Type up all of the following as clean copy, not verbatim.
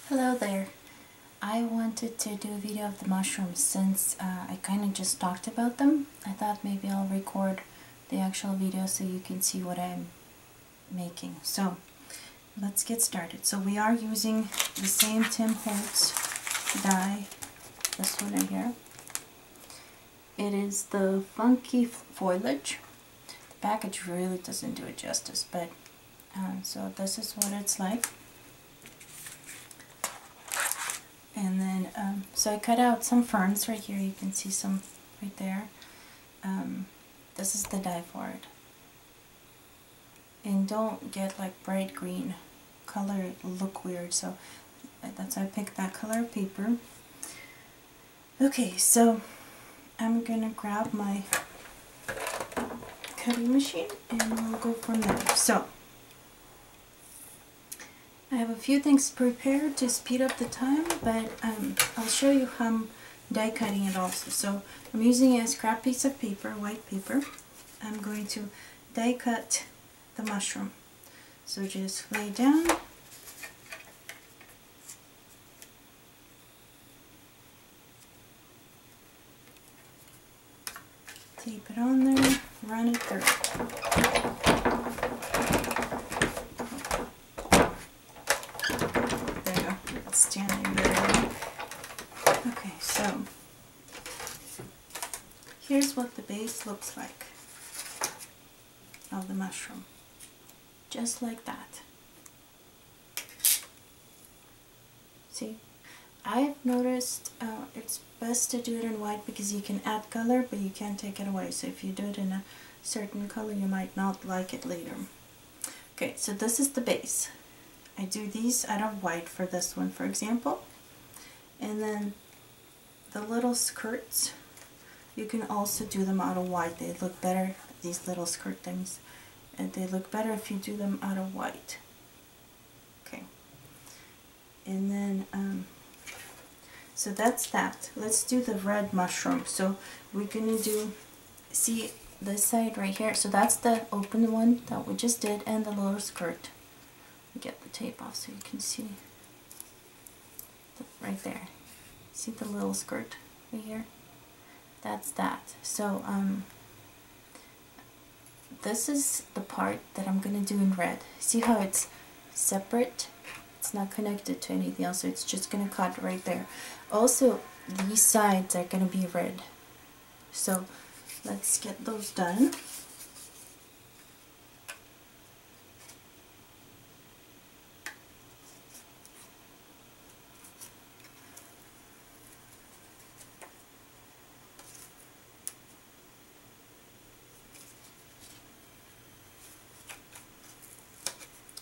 Hello there. I wanted to do a video of the mushrooms since I kind of just talked about them. I thought maybe I'll record the actual video so you can see what I'm making. So let's get started. So we are using the same Tim Holtz die, this one right here. It is the Funky Foliage. The package really doesn't do it justice, but so this is what it's like. And then, so I cut out some ferns right here. You can see some right there. This is the dye for it. And don't get like bright green color, it'll look weird. So that's why I picked that color of paper. Okay, so I'm gonna grab my cutting machine and we'll go from there. So I have a few things prepared to speed up the time, but I'll show you how I'm die cutting it also. So I'm using a scrap piece of paper, white paper. I'm going to die cut the mushroom. So just lay down. Tape it on there, run it through. Standing there. Okay, so here's what the base looks like of the mushroom. Just like that. See, I've noticed it's best to do it in white because you can add color, but you can't take it away. So if you do it in a certain color, you might not like it later. Okay, so this is the base. I do these out of white for this one, for example. And then the little skirts, you can also do them out of white. They look better, these little skirt things. And they look better if you do them out of white. Okay. And then, so that's that. Let's do the red mushroom. So we're gonna do, see this side right here. So that's the open one that we just did, and the little skirt. Get the tape off so you can see right there. See the little skirt right here? That's that. So this is the part that I'm gonna do in red. See how it's separate? It's not connected to anything else, so it's just gonna cut right there. Also, these sides are gonna be red. So let's get those done.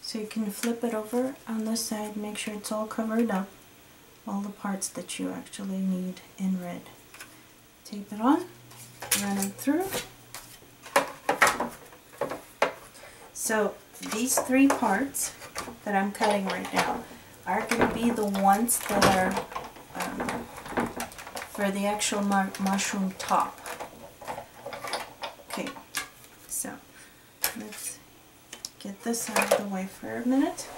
So you can flip it over on this side, make sure it's all covered up, all the parts that you actually need in red. Tape it on, run it through. So these three parts that I'm cutting right now are going to be the ones that are for the actual mushroom top. Okay, so let's get this out of the way for a minute.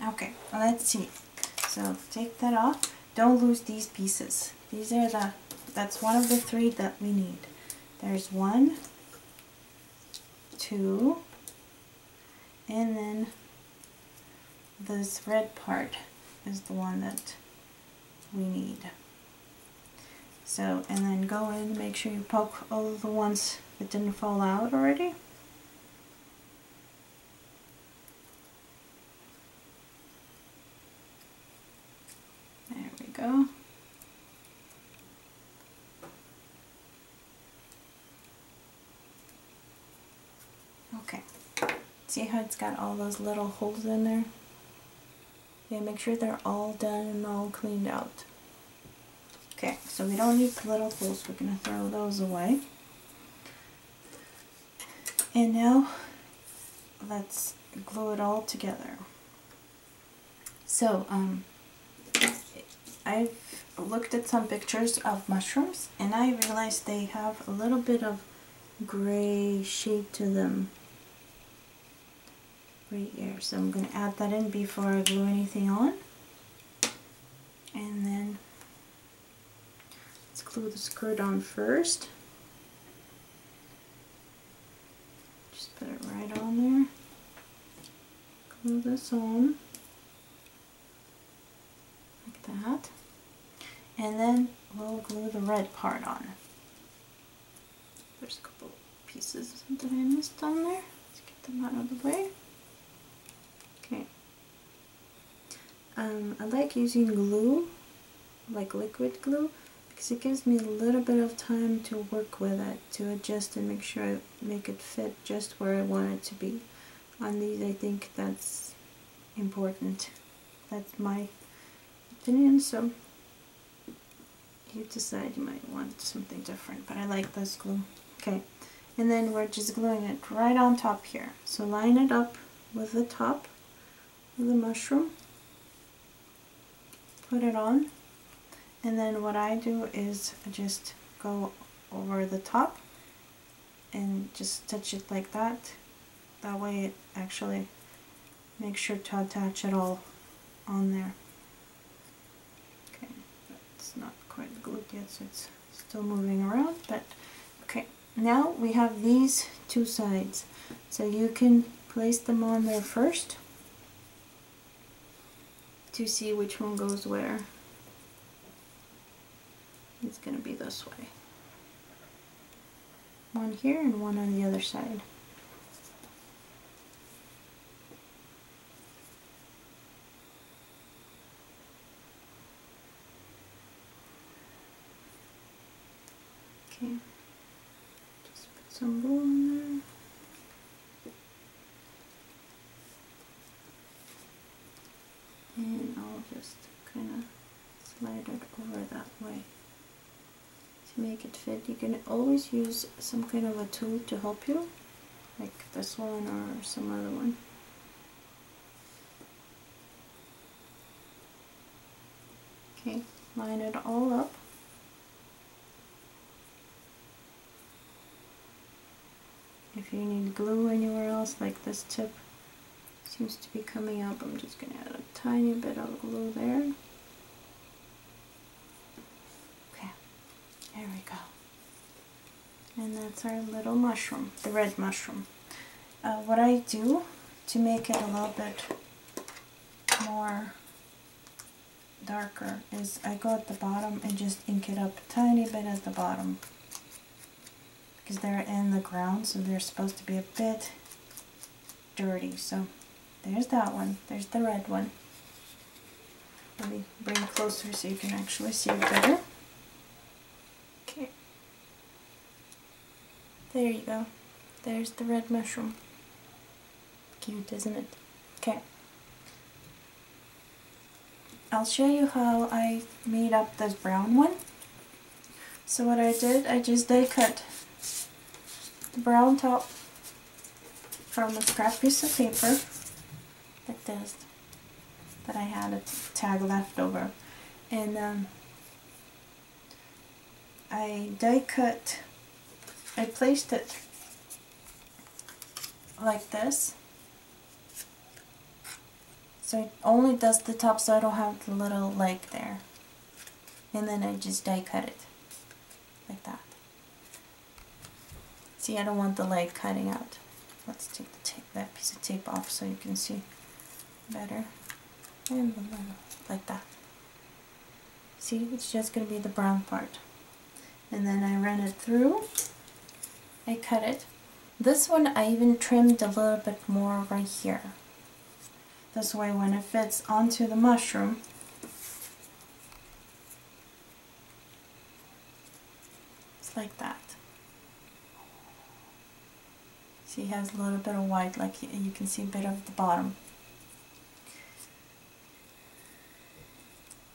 Okay, let's see. So take that off. Don't lose these pieces. These are that's one of the three that we need. There's 1, 2, and then this red part is the one that we need. So, and then go in, make sure you poke all of the ones that didn't fall out already. There we go. Okay. See how it's got all those little holes in there? Yeah, make sure they're all done and all cleaned out. Okay, so we don't need the little holes. We're going to throw those away. And now, let's glue it all together. So, I've looked at some pictures of mushrooms, and I realized they have a little bit of gray shade to them. right here. So I'm going to add that in before I glue anything on. And then let's glue the skirt on first. Just put it right on there. Glue this on. Like that. And then we'll glue the red part on. There's a couple pieces that I missed on there. Let's get them out of the way. Okay. I like using glue, like liquid glue, because it gives me a little bit of time to work with it, to adjust and make sure I make it fit just where I want it to be. On these, I think that's important. That's my opinion, so you decide, you might want something different, but I like this glue. Okay, and then we're just gluing it right on top here. So line it up with the top of the mushroom, put it on, and then what I do is I just go over the top and just touch it like that. That way it actually makes sure to attach it all on there. Okay, it's not quite glued yet, so it's still moving around, but okay. Now we have these two sides, so you can place them on there first to see which one goes where. It's going to be this way. One here and one on the other side. Okay. Just put some glue on there. And I'll just kind of slide it over that way to make it fit. You can always use some kind of a tool to help you, like this one or some other one. Okay, line it all up. If you need glue anywhere else, like this tip seems to be coming up, I'm just going to add a tiny bit of glue there. Okay, there we go. And that's our little mushroom, the red mushroom. What I do to make it a little bit more darker is I go at the bottom and just ink it up a tiny bit at the bottom, because they're in the ground, so they're supposed to be a bit dirty. So there's that one. There's the red one. Let me bring it closer so you can actually see it better. Okay. There you go. There's the red mushroom. Cute, isn't it? Okay. I'll show you how I made up this brown one. So what I did, I just die cut the brown top from a scrap piece of paper like this that I had a tag left over, and I die cut, I placed it like this, so it only does the top, so I don't have the little leg there, and then I just die cut it like that. See, I don't want the leg cutting out. Let's take the tape, that piece of tape off so you can see better. And the little, like that. See, it's just going to be the brown part. And then I run it through. I cut it. This one I even trimmed a little bit more right here. This way when it fits onto the mushroom, it's like that. See, it has a little bit of white, like you can see a bit of the bottom.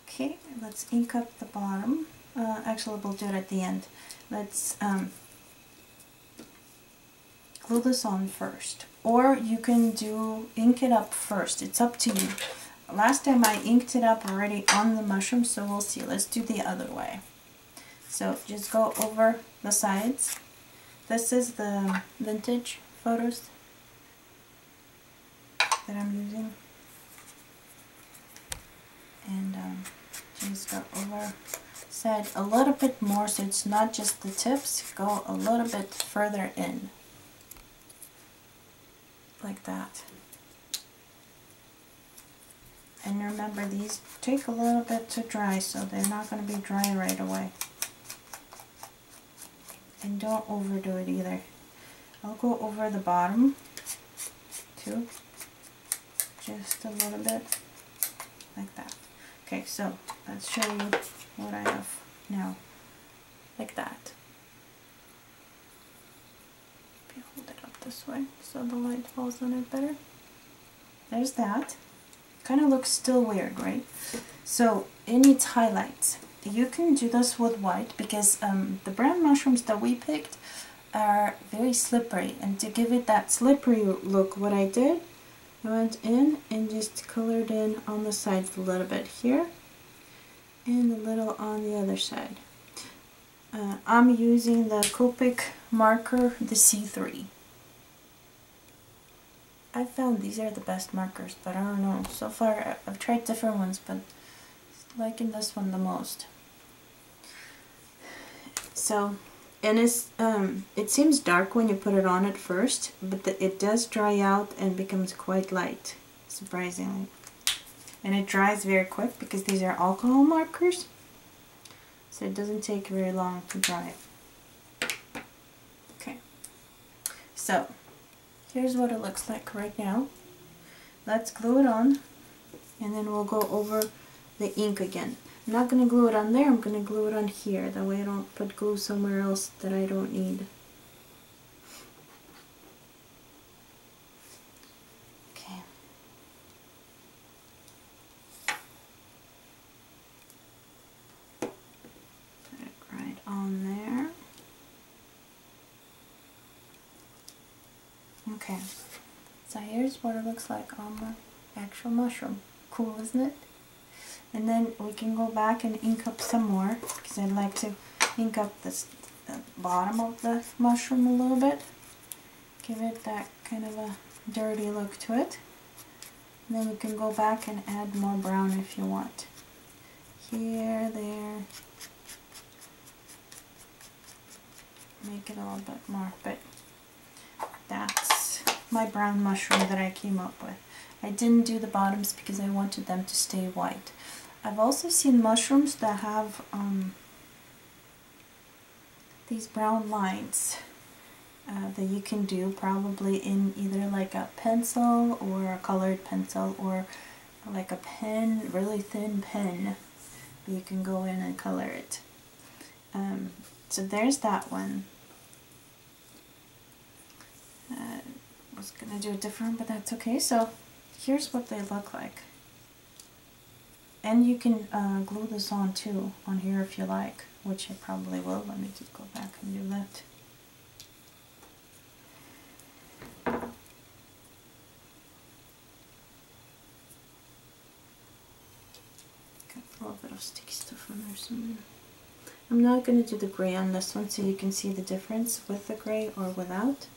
Okay, let's ink up the bottom. Actually, we'll do it at the end. Let's glue this on first. Or you can ink it up first. It's up to you. Last time I inked it up already on the mushroom, so we'll see. Let's do the other way. So just go over the sides. This is the vintage photos. that I'm using. And just go over side a little bit more, so it's not just the tips. Go a little bit further in, like that. And remember, these take a little bit to dry, so they're not going to be dry right away. And don't overdo it either. I'll go over the bottom too, just a little bit, like that. Okay, so let's show you what I have now, like that. Maybe hold it up this way so the light falls on it better. There's that. Kind of looks still weird, right? So it needs highlights. You can do this with white because the brown mushrooms that we picked are very slippery, and to give it that slippery look, what I did, I went in and just colored in on the sides a little bit here and a little on the other side. I'm using the Copic marker, the C3. I found these are the best markers, but I don't know. So far, I've tried different ones, but liking this one the most. So, and it seems dark when you put it on at first, but it does dry out and becomes quite light, surprisingly. And it dries very quick because these are alcohol markers, so it doesn't take very long to dry. Okay, so here's what it looks like right now. Let's glue it on, and then we'll go over the ink again. I'm not going to glue it on there, I'm going to glue it on here. That way I don't put glue somewhere else that I don't need. Okay. Put it right on there. Okay. So here's what it looks like on the actual mushroom. Cool, isn't it? And then we can go back and ink up some more, because I'd like to ink up the bottom of the mushroom a little bit. Give it that kind of a dirty look to it. And then we can go back and add more brown if you want. Here, there. Make it a little bit more, but that's my brown mushroom that I came up with. I didn't do the bottoms because I wanted them to stay white. I've also seen mushrooms that have these brown lines that you can do probably in either like a pencil or a colored pencil or like a pen, really thin pen. You can go in and color it. So there's that one. I was gonna do it different, but that's okay. So here's what they look like. And you can glue this on too, on here if you like, which I probably will. Let me just go back and do that. Got a little bit of sticky stuff on there somewhere. I'm not going to do the gray on this one so you can see the difference with the gray or without.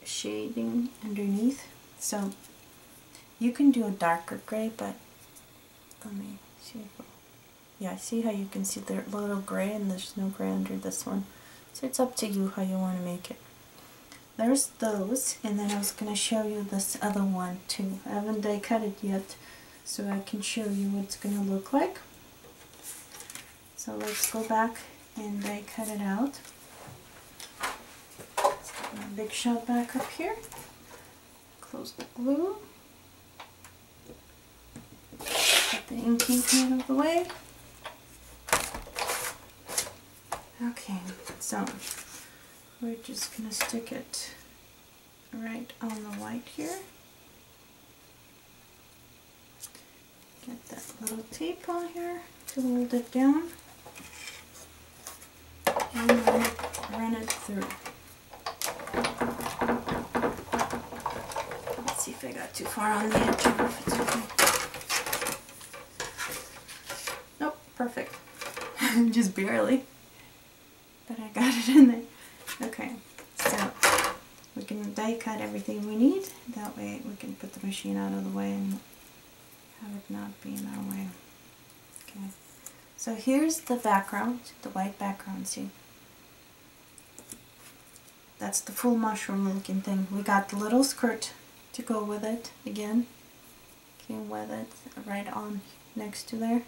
Shading underneath. So you can do a darker gray, but let me see. Yeah, see how you can see the little gray and there's no gray under this one. So it's up to you how you want to make it. There's those, and then I was going to show you this other one too. I haven't die cut it yet, so I can show you what it's going to look like. So let's go back and die cut it out. Let's get my big shot back up here. Close the glue. Get the inking out of the way. Okay, so we're just going to stick it right on the white here. Get that little tape on here to hold it down. And then run it through. Let's see if I got too far on the edge or if it's okay. Nope, perfect. Just barely. But I got it in there. Okay, so we we can die cut everything we need. That way we can put the machine out of the way and have it not be in our way. Okay, so here's the background, the white background, see? That's the full mushroom looking thing. We got the little skirt to go with it again. Came with it right on next to there.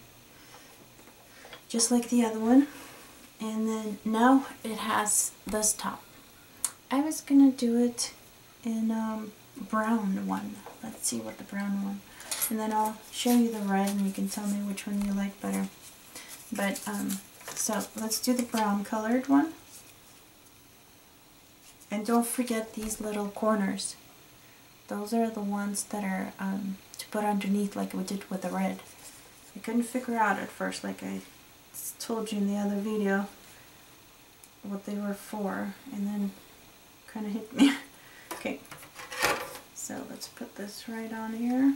Just like the other one. And then now it has this top. I was gonna do it in brown one. Let's see what the brown one. And then I'll show you the red and you can tell me which one you like better. But so let's do the brown colored one. And don't forget these little corners. Those are the ones that are to put underneath like we did with the red. I couldn't figure out at first, like I told you in the other video, what they were for, and then kind of hit me. Okay, so let's put this right on here.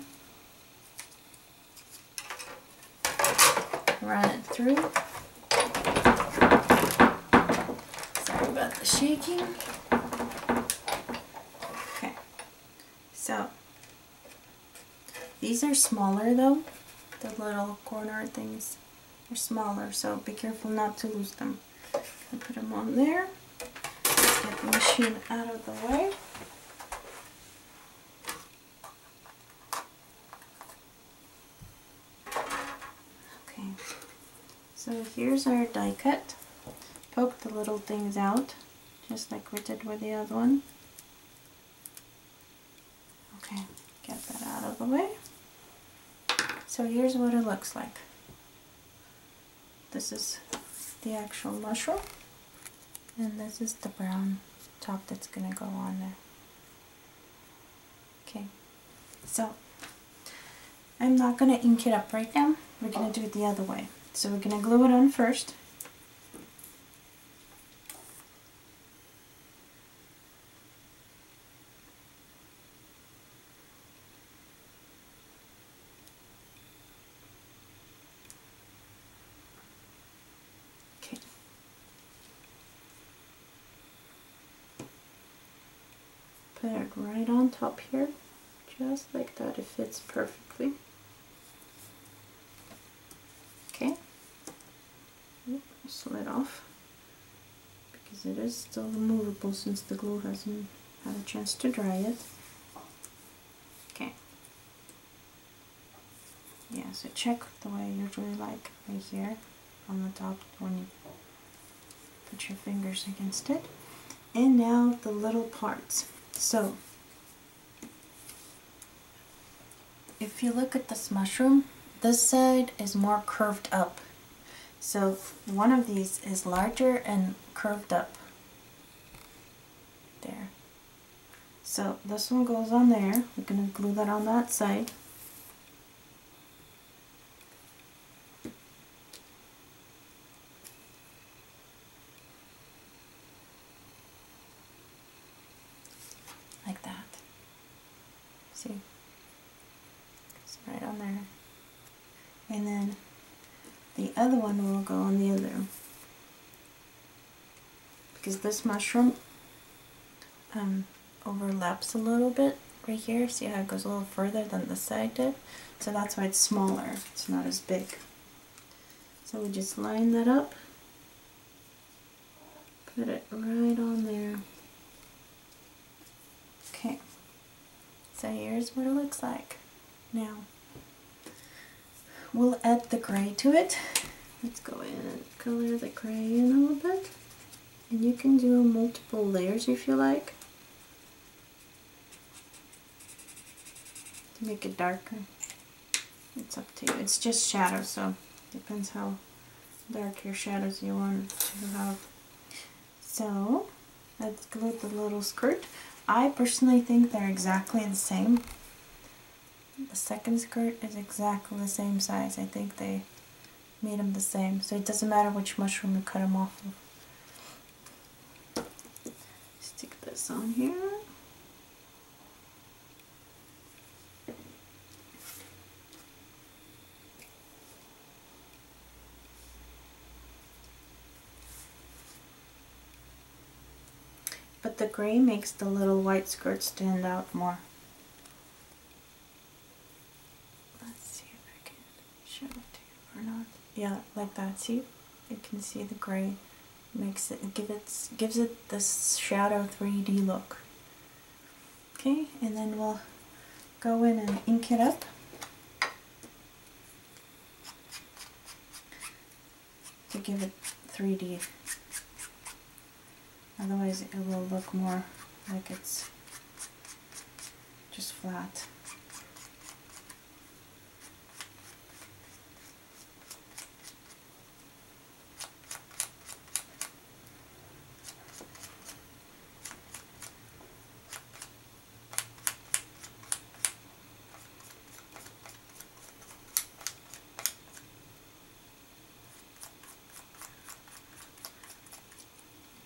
Run it through. Sorry about the shaking. Okay, so these are smaller though. The little corner things are smaller, so be careful not to lose them. I put them on there. Let's get the machine out of the way. Okay, so here's our die cut. Poke the little things out, just like we did with the other one. Okay, get that out of the way. So here's what it looks like. This is the actual mushroom, and this is the brown top that's gonna go on there. Okay, so I'm not gonna ink it up right now. We're gonna do it the other way. So we're gonna glue it on first. Put it right on top here, just like that. It fits perfectly. Okay, slid off because it is still removable since the glue hasn't had a chance to dry yet. Okay, yeah, so check the way you usually like right here on the top when you put your fingers against it. And now the little parts. So, if you look at this mushroom, this side is more curved up. So, one of these is larger and curved up. There. So, this one goes on there. We're going to glue that on that side. Like that. See? It's right on there. And then the other one will go on the other. Because this mushroom overlaps a little bit right here. See how it goes a little further than the side did? So that's why it's smaller. It's not as big. So we just line that up. Put it right on there. Okay, so here's what it looks like. Now, we'll add the gray to it. Let's go in and color the gray in a little bit. And you can do multiple layers if you like, to make it darker. It's up to you. It's just shadow, so depends how dark your shadows you want to have. So, let's glue the little skirt. I personally think they're exactly the same. The second skirt is exactly the same size. I think they made them the same. So it doesn't matter which mushroom you cut them off of. Stick this on here. But the gray makes the little white skirt stand out more. Let's see if I can show it to you or not. Yeah, like that. See? You can see the gray makes it, gives it this shadow 3D look. Okay, and then we'll go in and ink it up. To give it 3D. Otherwise it will look more like it's just flat.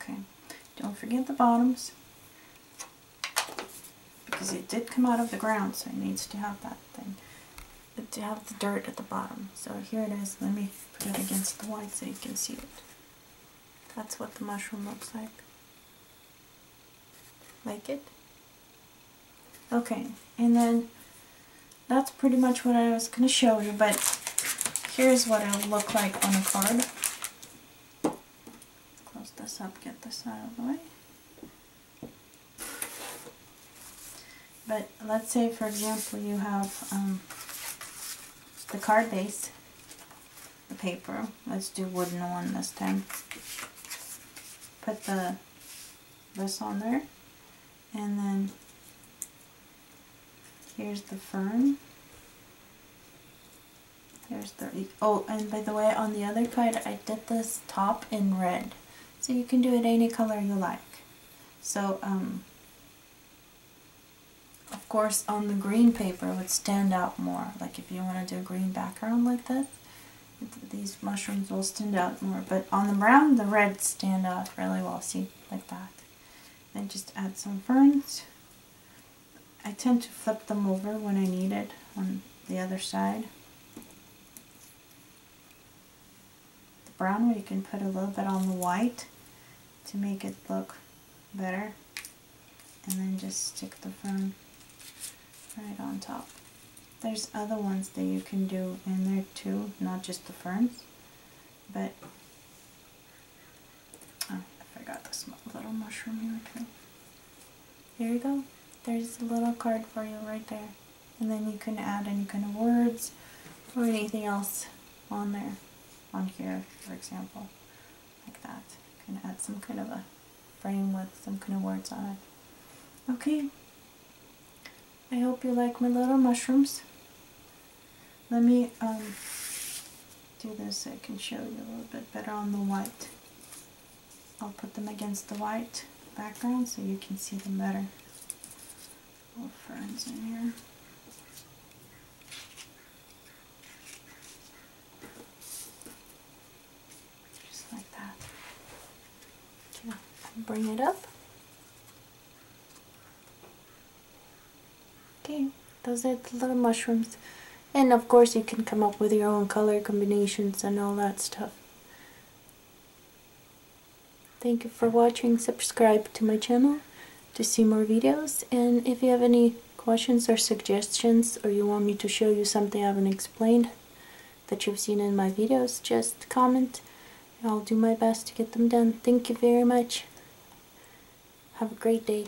Okay, don't forget the bottoms, because it did come out of the ground, so it needs to have that thing, to have the dirt at the bottom. So here it is. Let me put it against the white so you can see it. That's what the mushroom looks like. Like it? Okay, and then that's pretty much what I was going to show you, but here's what it'll look like on a card. Close this up, get this out of the way. But let's say, for example, you have the card base, the paper. Let's do wooden one this time. Put this on there, and then here's the fern. There's the, oh, and by the way, on the other card I did this top in red, so you can do it any color you like. So of course on the green paper it would stand out more, like if you want to do a green background like this, these mushrooms will stand out more, but on the brown the reds stand out really well, see, like that. Then just add some ferns. I tend to flip them over when I need it on the other side. The brown one you can put a little bit on the white to make it look better, and then just stick the fern right on top. There's other ones that you can do in there too, not just the ferns, but oh, I forgot this little mushroom here too. Here you go. There's a little card for you right there, and then you can add any kind of words or anything else on there, on here, for example, like that. You can add some kind of a frame with some kind of words on it. Okay. I hope you like my little mushrooms. Let me do this so I can show you a little bit better on the white. I'll put them against the white background so you can see them better. Little ferns in here. Just like that. Okay, bring it up. Okay, those are the little mushrooms. And of course you can come up with your own color combinations and all that stuff. Thank you for watching. Subscribe to my channel to see more videos, and if you have any questions or suggestions, or you want me to show you something I haven't explained that you've seen in my videos, just comment and I'll do my best to get them done. Thank you very much. Have a great day.